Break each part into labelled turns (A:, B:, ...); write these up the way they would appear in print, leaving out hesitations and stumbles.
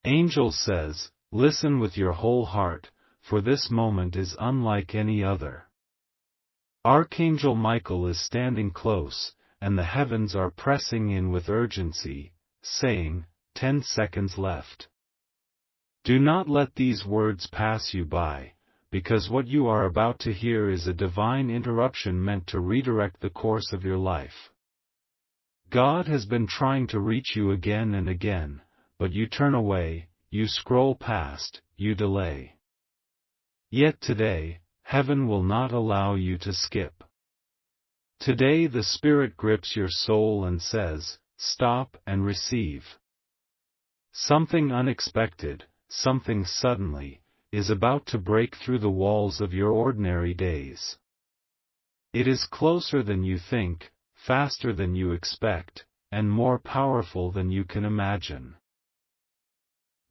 A: Angel says, listen with your whole heart, for this moment is unlike any other. Archangel Michael is standing close, and the heavens are pressing in with urgency, saying, 10 seconds left. Do not let these words pass you by, because what you are about to hear is a divine interruption meant to redirect the course of your life. God has been trying to reach you again and again, but you turn away, you scroll past, you delay. Yet today, heaven will not allow you to skip. Today the Spirit grips your soul and says, stop and receive. Something unexpected, something suddenly, is about to break through the walls of your ordinary days. It is closer than you think, faster than you expect, and more powerful than you can imagine.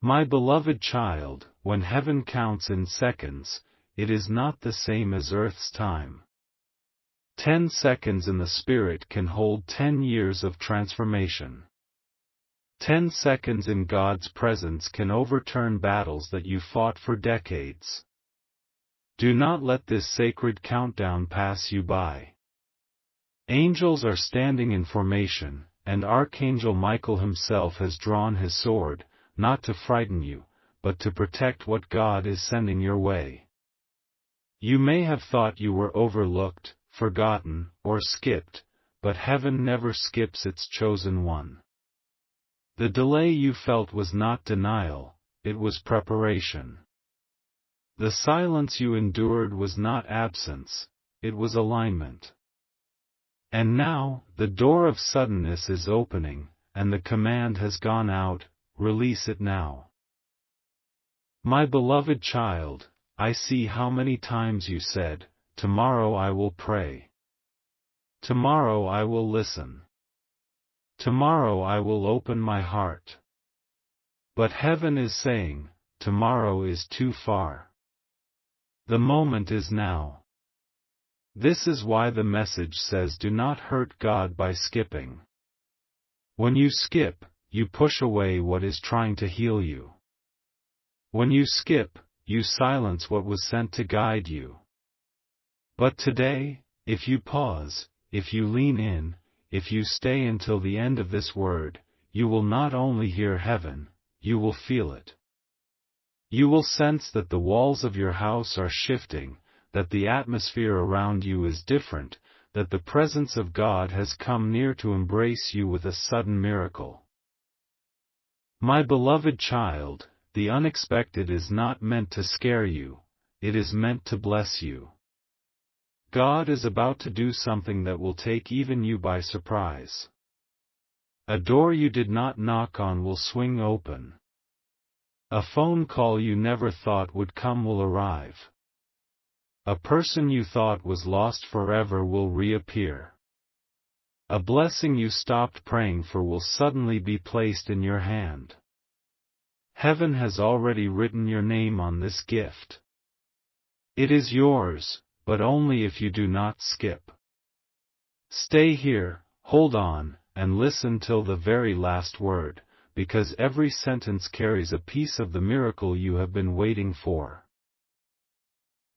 A: My beloved child, when heaven counts in seconds, it is not the same as Earth's time. 10 seconds in the Spirit can hold 10 years of transformation. 10 seconds in God's presence can overturn battles that you fought for decades. Do not let this sacred countdown pass you by. Angels are standing in formation, and Archangel Michael himself has drawn his sword, not to frighten you, but to protect what God is sending your way. You may have thought you were overlooked, forgotten, or skipped, but heaven never skips its chosen one. The delay you felt was not denial, it was preparation. The silence you endured was not absence, it was alignment. And now, the door of suddenness is opening, and the command has gone out, release it now. My beloved child, I see how many times you said, tomorrow I will pray. Tomorrow I will listen. Tomorrow I will open my heart. But heaven is saying, tomorrow is too far. The moment is now. This is why the message says do not hurt God by skipping. When you skip, you push away what is trying to heal you. When you skip, you silence what was sent to guide you. But today, if you pause, if you lean in, if you stay until the end of this word, you will not only hear heaven, you will feel it. You will sense that the walls of your house are shifting, that the atmosphere around you is different, that the presence of God has come near to embrace you with a sudden miracle. My beloved child, the unexpected is not meant to scare you, it is meant to bless you. God is about to do something that will take even you by surprise. A door you did not knock on will swing open. A phone call you never thought would come will arrive. A person you thought was lost forever will reappear. A blessing you stopped praying for will suddenly be placed in your hand. Heaven has already written your name on this gift. It is yours, but only if you do not skip. Stay here, hold on, and listen till the very last word, because every sentence carries a piece of the miracle you have been waiting for.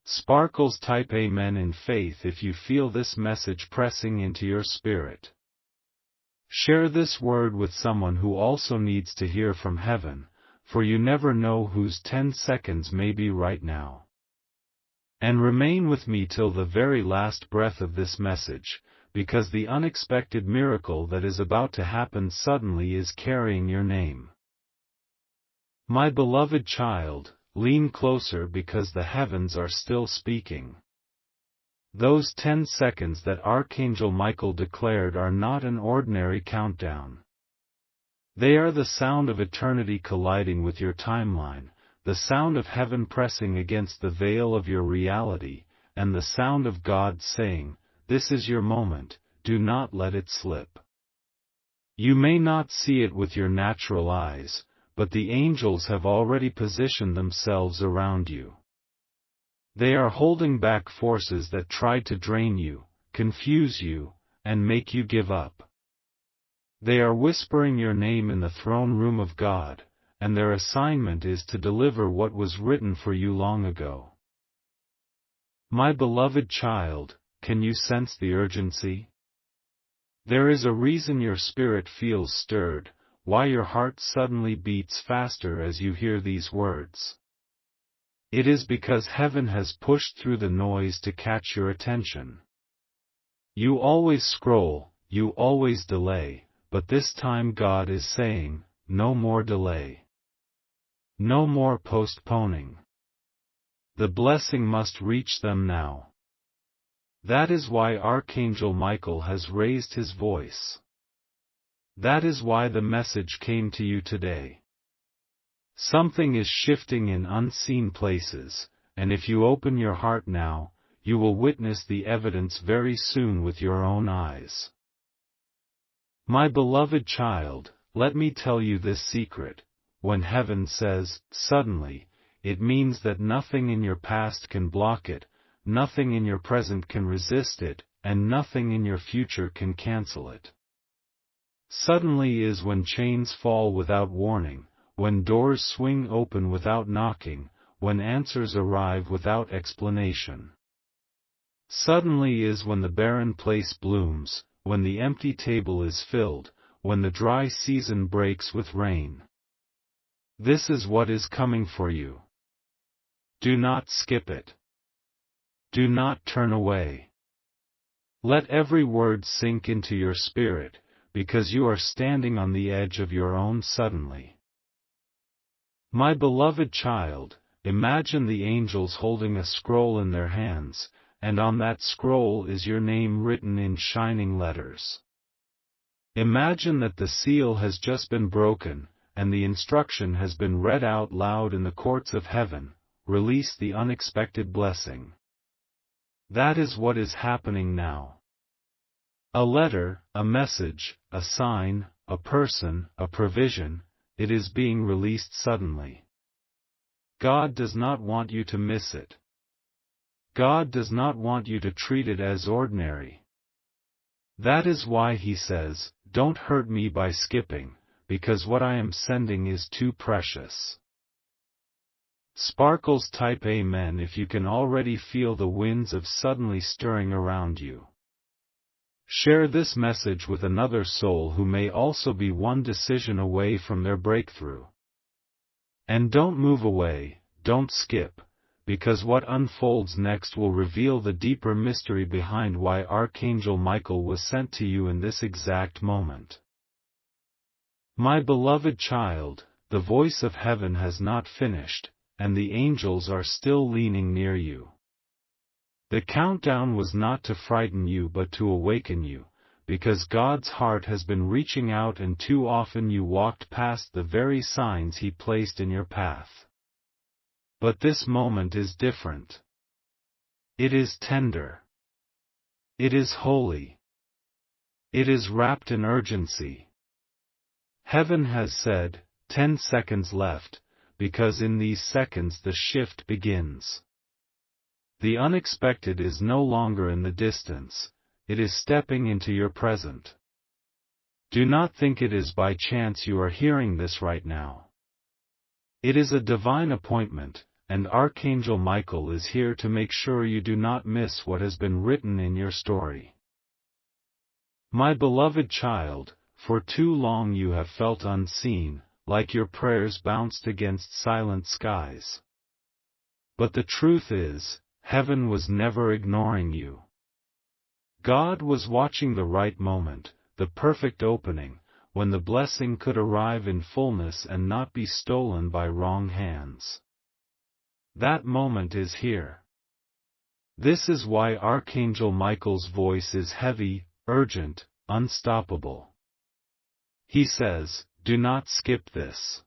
A: Sparkles type Amen in faith if you feel this message pressing into your spirit. Share this word with someone who also needs to hear from heaven, for you never know whose 10 seconds may be right now. And remain with me till the very last breath of this message, because the unexpected miracle that is about to happen suddenly is carrying your name. My beloved child, lean closer because the heavens are still speaking. Those 10 seconds that Archangel Michael declared are not an ordinary countdown. They are the sound of eternity colliding with your timeline, the sound of heaven pressing against the veil of your reality, and the sound of God saying, "This is your moment, do not let it slip." You may not see it with your natural eyes, but the angels have already positioned themselves around you. They are holding back forces that tried to drain you, confuse you, and make you give up. They are whispering your name in the throne room of God, and their assignment is to deliver what was written for you long ago. My beloved child, can you sense the urgency? There is a reason your spirit feels stirred, why your heart suddenly beats faster as you hear these words. It is because heaven has pushed through the noise to catch your attention. You always scroll, you always delay, but this time God is saying, no more delay. No more postponing. The blessing must reach them now. That is why Archangel Michael has raised his voice. That is why the message came to you today. Something is shifting in unseen places, and if you open your heart now, you will witness the evidence very soon with your own eyes. My beloved child, let me tell you this secret. When heaven says, suddenly, it means that nothing in your past can block it, nothing in your present can resist it, and nothing in your future can cancel it. Suddenly is when chains fall without warning, when doors swing open without knocking, when answers arrive without explanation. Suddenly is when the barren place blooms, when the empty table is filled, when the dry season breaks with rain. This is what is coming for you. Do not skip it. Do not turn away. Let every word sink into your spirit, because you are standing on the edge of your own suddenly. My beloved child, imagine the angels holding a scroll in their hands, and on that scroll is your name written in shining letters. Imagine that the seal has just been broken, and the instruction has been read out loud in the courts of heaven, release the unexpected blessing. That is what is happening now. A letter, a message, a sign, a person, a provision, it is being released suddenly. God does not want you to miss it. God does not want you to treat it as ordinary. That is why He says, don't hurt me by skipping, because what I am sending is too precious. Sparkles type Amen if you can already feel the winds of suddenly stirring around you. Share this message with another soul who may also be one decision away from their breakthrough. And don't move away, don't skip, because what unfolds next will reveal the deeper mystery behind why Archangel Michael was sent to you in this exact moment. My beloved child, the voice of heaven has not finished, and the angels are still leaning near you. The countdown was not to frighten you but to awaken you, because God's heart has been reaching out and too often you walked past the very signs He placed in your path. But this moment is different. It is tender. It is holy. It is wrapped in urgency. Heaven has said, 10 seconds left, because in these seconds the shift begins. The unexpected is no longer in the distance, it is stepping into your present. Do not think it is by chance you are hearing this right now. It is a divine appointment, and Archangel Michael is here to make sure you do not miss what has been written in your story. My beloved child, for too long you have felt unseen, like your prayers bounced against silent skies. But the truth is, heaven was never ignoring you. God was watching the right moment, the perfect opening, when the blessing could arrive in fullness and not be stolen by wrong hands. That moment is here. This is why Archangel Michael's voice is heavy, urgent, unstoppable. He says, do not skip this.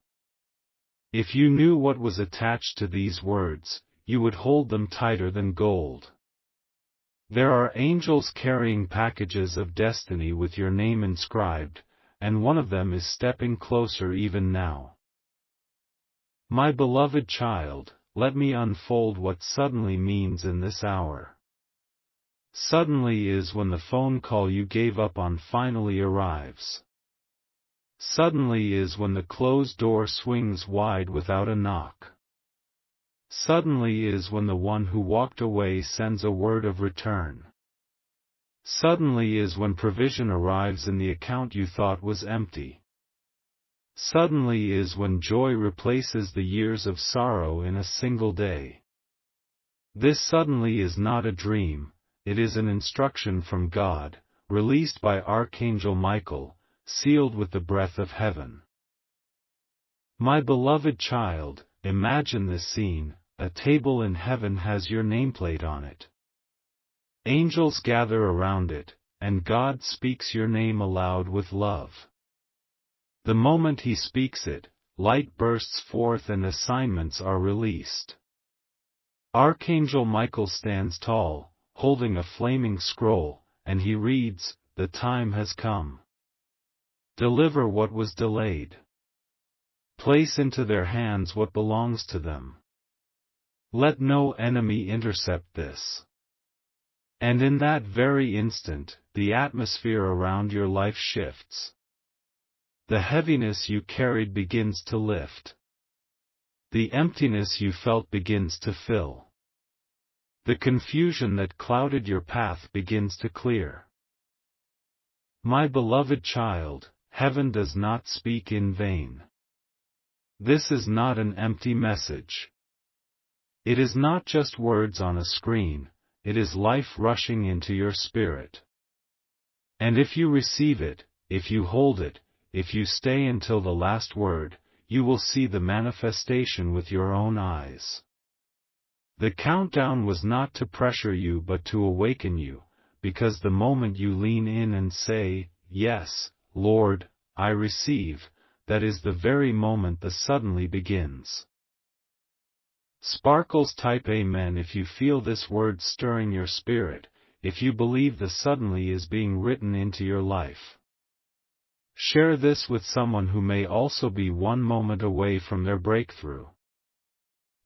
A: If you knew what was attached to these words, you would hold them tighter than gold. There are angels carrying packages of destiny with your name inscribed, and one of them is stepping closer even now. My beloved child, let me unfold what suddenly means in this hour. Suddenly is when the phone call you gave up on finally arrives. Suddenly is when the closed door swings wide without a knock. Suddenly is when the one who walked away sends a word of return. Suddenly is when provision arrives in the account you thought was empty. Suddenly is when joy replaces the years of sorrow in a single day. This suddenly is not a dream, it is an instruction from God, released by Archangel Michael, sealed with the breath of heaven. My beloved child, imagine this scene: a table in heaven has your nameplate on it. Angels gather around it, and God speaks your name aloud with love. The moment He speaks it, light bursts forth and assignments are released. Archangel Michael stands tall, holding a flaming scroll, and he reads, "The time has come. Deliver what was delayed. Place into their hands what belongs to them. Let no enemy intercept this." And in that very instant, the atmosphere around your life shifts. The heaviness you carried begins to lift. The emptiness you felt begins to fill. The confusion that clouded your path begins to clear. My beloved child, heaven does not speak in vain. This is not an empty message. It is not just words on a screen, it is life rushing into your spirit. And if you receive it, if you hold it, if you stay until the last word, you will see the manifestation with your own eyes. The countdown was not to pressure you but to awaken you, because the moment you lean in and say, "Yes, Lord, I receive," that is the very moment the suddenly begins. Sparkles type Amen if you feel this word stirring your spirit, if you believe the suddenly is being written into your life. Share this with someone who may also be one moment away from their breakthrough.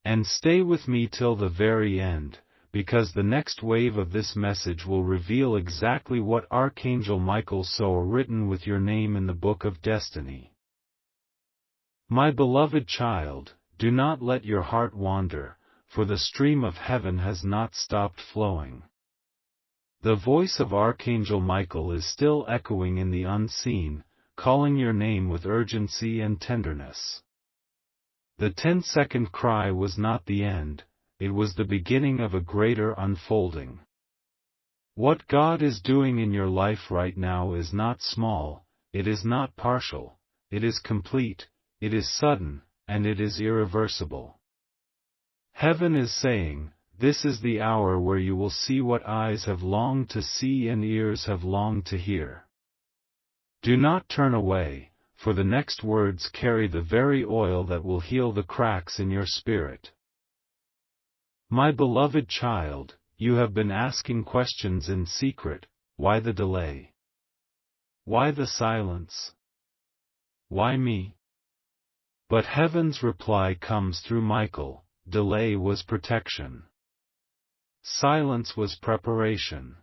A: And stay with me till the very end, because the next wave of this message will reveal exactly what Archangel Michael saw written with your name in the Book of Destiny. My beloved child, do not let your heart wander, for the stream of heaven has not stopped flowing. The voice of Archangel Michael is still echoing in the unseen, calling your name with urgency and tenderness. The 10-second cry was not the end, it was the beginning of a greater unfolding. What God is doing in your life right now is not small, it is not partial, it is complete, it is sudden, and it is irreversible. Heaven is saying, this is the hour where you will see what eyes have longed to see and ears have longed to hear. Do not turn away, for the next words carry the very oil that will heal the cracks in your spirit. My beloved child, you have been asking questions in secret: why the delay? Why the silence? Why me? But heaven's reply comes through Michael: delay was protection. Silence was preparation.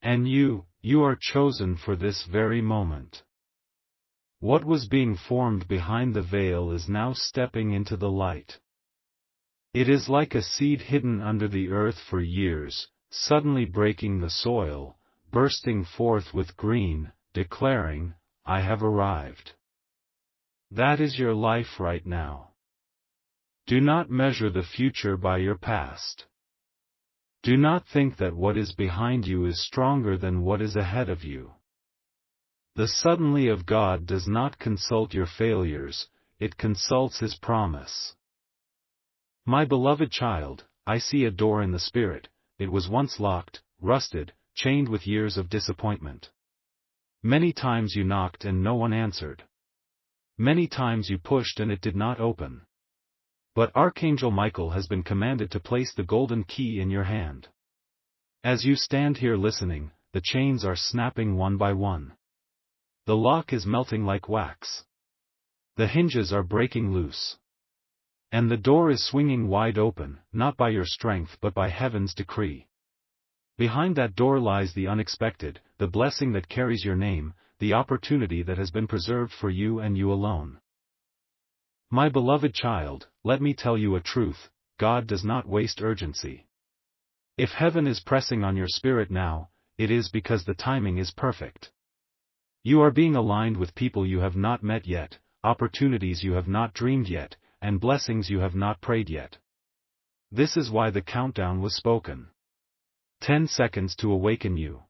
A: And you are chosen for this very moment. What was being formed behind the veil is now stepping into the light. It is like a seed hidden under the earth for years, suddenly breaking the soil, bursting forth with green, declaring, "I have arrived." That is your life right now. Do not measure the future by your past. Do not think that what is behind you is stronger than what is ahead of you. The suddenly of God does not consult your failures, it consults His promise. My beloved child, I see a door in the spirit. It was once locked, rusted, chained with years of disappointment. Many times you knocked and no one answered. Many times you pushed and it did not open. But Archangel Michael has been commanded to place the golden key in your hand. As you stand here listening, the chains are snapping one by one. The lock is melting like wax. The hinges are breaking loose. And the door is swinging wide open, not by your strength but by heaven's decree. Behind that door lies the unexpected, the blessing that carries your name, the opportunity that has been preserved for you and you alone. My beloved child, let me tell you a truth, God does not waste urgency. If heaven is pressing on your spirit now, it is because the timing is perfect. You are being aligned with people you have not met yet, opportunities you have not dreamed yet, and blessings you have not prayed yet. This is why the countdown was spoken. 10 seconds to awaken you.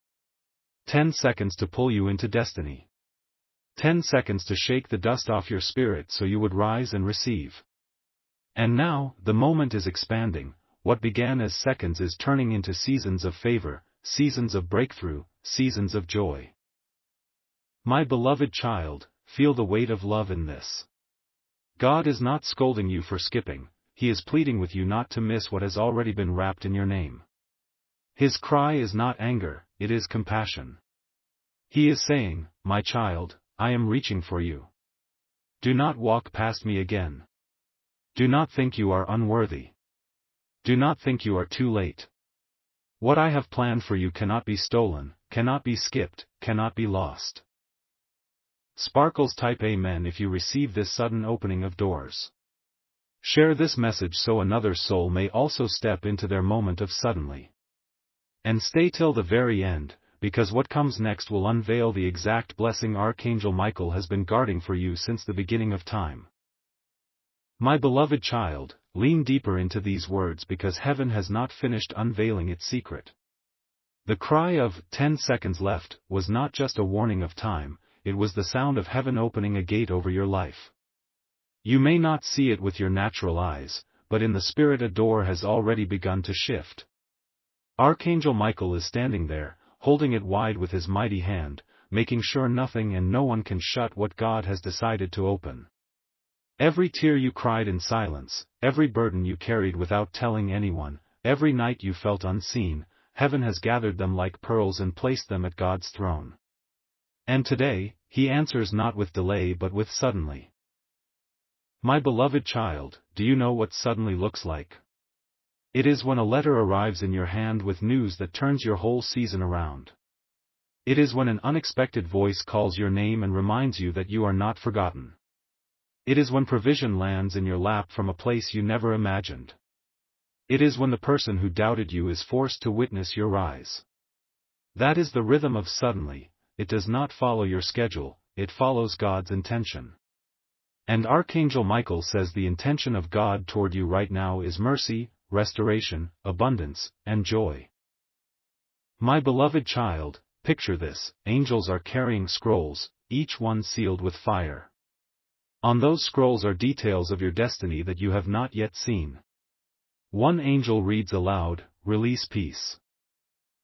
A: 10 seconds to pull you into destiny. 10 seconds to shake the dust off your spirit so you would rise and receive. And now, the moment is expanding, what began as seconds is turning into seasons of favor, seasons of breakthrough, seasons of joy. My beloved child, feel the weight of love in this. God is not scolding you for skipping, He is pleading with you not to miss what has already been wrapped in your name. His cry is not anger, it is compassion. He is saying, my child, I am reaching for you. Do not walk past me again. Do not think you are unworthy. Do not think you are too late. What I have planned for you cannot be stolen, cannot be skipped, cannot be lost. Sparkles type Amen if you receive this sudden opening of doors. Share this message so another soul may also step into their moment of suddenly. And stay till the very end, because what comes next will unveil the exact blessing Archangel Michael has been guarding for you since the beginning of time. My beloved child, lean deeper into these words because heaven has not finished unveiling its secret. The cry of 10 seconds left was not just a warning of time, it was the sound of heaven opening a gate over your life. You may not see it with your natural eyes, but in the spirit a door has already begun to shift. Archangel Michael is standing there, holding it wide with his mighty hand, making sure nothing and no one can shut what God has decided to open. Every tear you cried in silence, every burden you carried without telling anyone, every night you felt unseen, heaven has gathered them like pearls and placed them at God's throne. And today, He answers not with delay but with suddenly. My beloved child, do you know what suddenly looks like? It is when a letter arrives in your hand with news that turns your whole season around. It is when an unexpected voice calls your name and reminds you that you are not forgotten. It is when provision lands in your lap from a place you never imagined. It is when the person who doubted you is forced to witness your rise. That is the rhythm of suddenly. It does not follow your schedule, it follows God's intention. And Archangel Michael says the intention of God toward you right now is mercy, restoration, abundance, and joy. My beloved child, picture this, angels are carrying scrolls, each one sealed with fire. On those scrolls are details of your destiny that you have not yet seen. One angel reads aloud, release peace.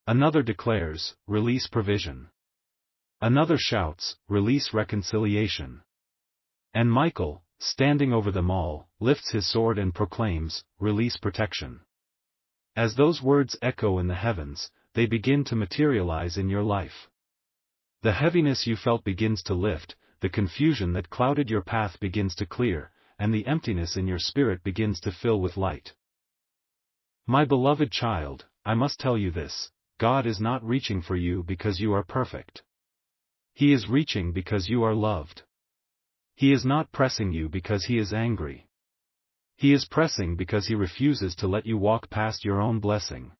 A: Another declares, release provision. Another shouts, release reconciliation. And Michael, standing over them all, lifts his sword and proclaims, release protection. As those words echo in the heavens, they begin to materialize in your life. The heaviness you felt begins to lift, the confusion that clouded your path begins to clear, and the emptiness in your spirit begins to fill with light. My beloved child, I must tell you this, God is not reaching for you because you are perfect. He is reaching because you are loved. He is not pressing you because He is angry. He is pressing because He refuses to let you walk past your own blessing.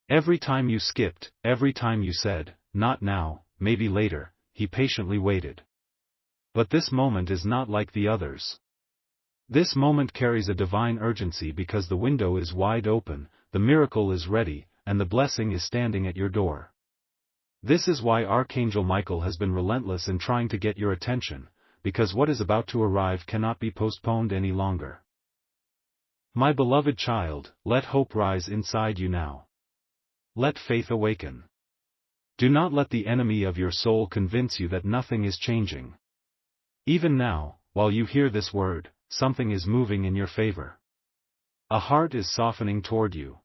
A: Every time you skipped, every time you said, not now, maybe later, He patiently waited. But this moment is not like the others. This moment carries a divine urgency because the window is wide open, the miracle is ready, and the blessing is standing at your door. This is why Archangel Michael has been relentless in trying to get your attention, because what is about to arrive cannot be postponed any longer. My beloved child, let hope rise inside you now. Let faith awaken. Do not let the enemy of your soul convince you that nothing is changing. Even now, while you hear this word, something is moving in your favor. A heart is softening toward you.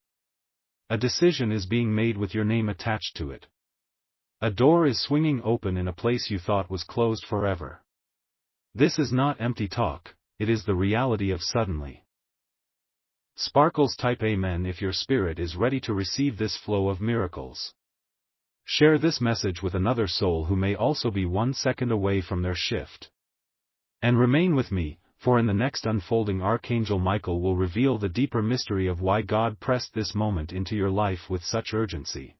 A: A decision is being made with your name attached to it. A door is swinging open in a place you thought was closed forever. This is not empty talk, it is the reality of suddenly. Sparkles type Amen if your spirit is ready to receive this flow of miracles. Share this message with another soul who may also be 1 second away from their shift. And remain with me, for in the next unfolding Archangel Michael will reveal the deeper mystery of why God pressed this moment into your life with such urgency.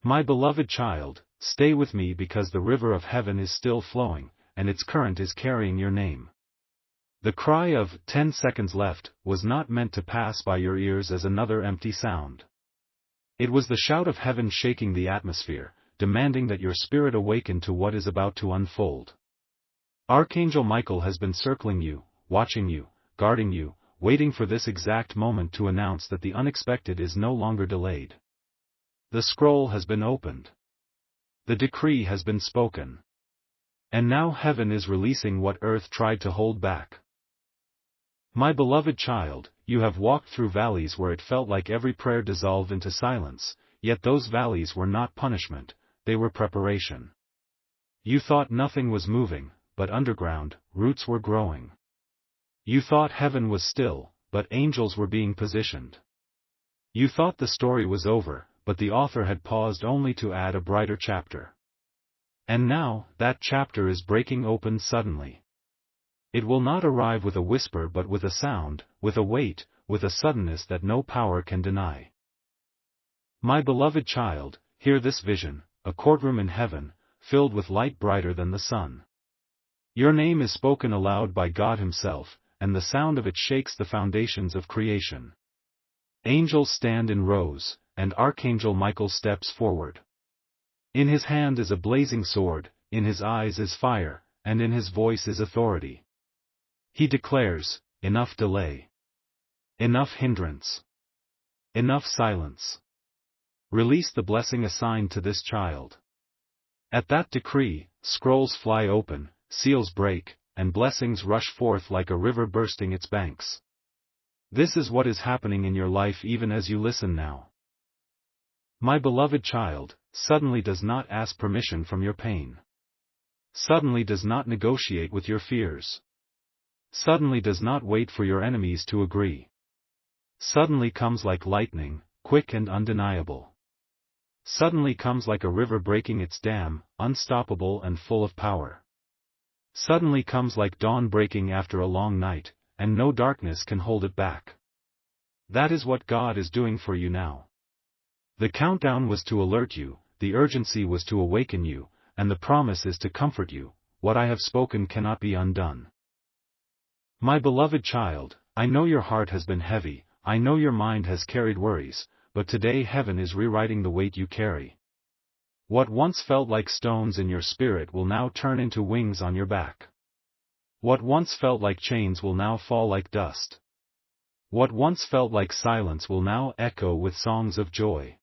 A: My beloved child, stay with me because the river of heaven is still flowing, and its current is carrying your name. The cry of 10 seconds left was not meant to pass by your ears as another empty sound. It was the shout of heaven shaking the atmosphere, demanding that your spirit awaken to what is about to unfold. Archangel Michael has been circling you, watching you, guarding you, waiting for this exact moment to announce that the unexpected is no longer delayed. The scroll has been opened. The decree has been spoken. And now heaven is releasing what earth tried to hold back. My beloved child, you have walked through valleys where it felt like every prayer dissolved into silence, yet those valleys were not punishment, they were preparation. You thought nothing was moving, but underground, roots were growing. You thought heaven was still, but angels were being positioned. You thought the story was over, but the author had paused only to add a brighter chapter. And now, that chapter is breaking open suddenly. It will not arrive with a whisper but with a sound, with a weight, with a suddenness that no power can deny. My beloved child, hear this vision, a courtroom in heaven, filled with light brighter than the sun. Your name is spoken aloud by God Himself, and the sound of it shakes the foundations of creation. Angels stand in rows, and Archangel Michael steps forward. In his hand is a blazing sword, in his eyes is fire, and in his voice is authority. He declares, enough delay. Enough hindrance. Enough silence. Release the blessing assigned to this child. At that decree, scrolls fly open, seals break, and blessings rush forth like a river bursting its banks. This is what is happening in your life even as you listen now. My beloved child, suddenly does not ask permission from your pain. Suddenly does not negotiate with your fears. Suddenly does not wait for your enemies to agree. Suddenly comes like lightning, quick and undeniable. Suddenly comes like a river breaking its dam, unstoppable and full of power. Suddenly comes like dawn breaking after a long night, and no darkness can hold it back. That is what God is doing for you now. The countdown was to alert you, the urgency was to awaken you, and the promise is to comfort you. What I have spoken cannot be undone. My beloved child, I know your heart has been heavy, I know your mind has carried worries, but today heaven is rewriting the weight you carry. What once felt like stones in your spirit will now turn into wings on your back. What once felt like chains will now fall like dust. What once felt like silence will now echo with songs of joy.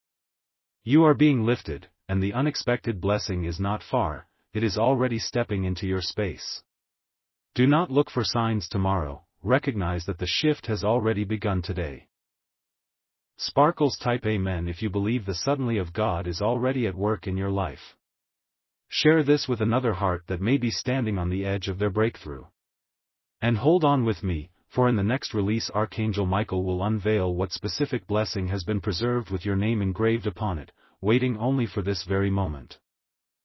A: You are being lifted, and the unexpected blessing is not far, it is already stepping into your space. Do not look for signs tomorrow, recognize that the shift has already begun today. Sparkles type Amen if you believe the suddenly of God is already at work in your life. Share this with another heart that may be standing on the edge of their breakthrough. And hold on with me, for in the next release Archangel Michael will unveil what specific blessing has been preserved with your name engraved upon it, waiting only for this very moment.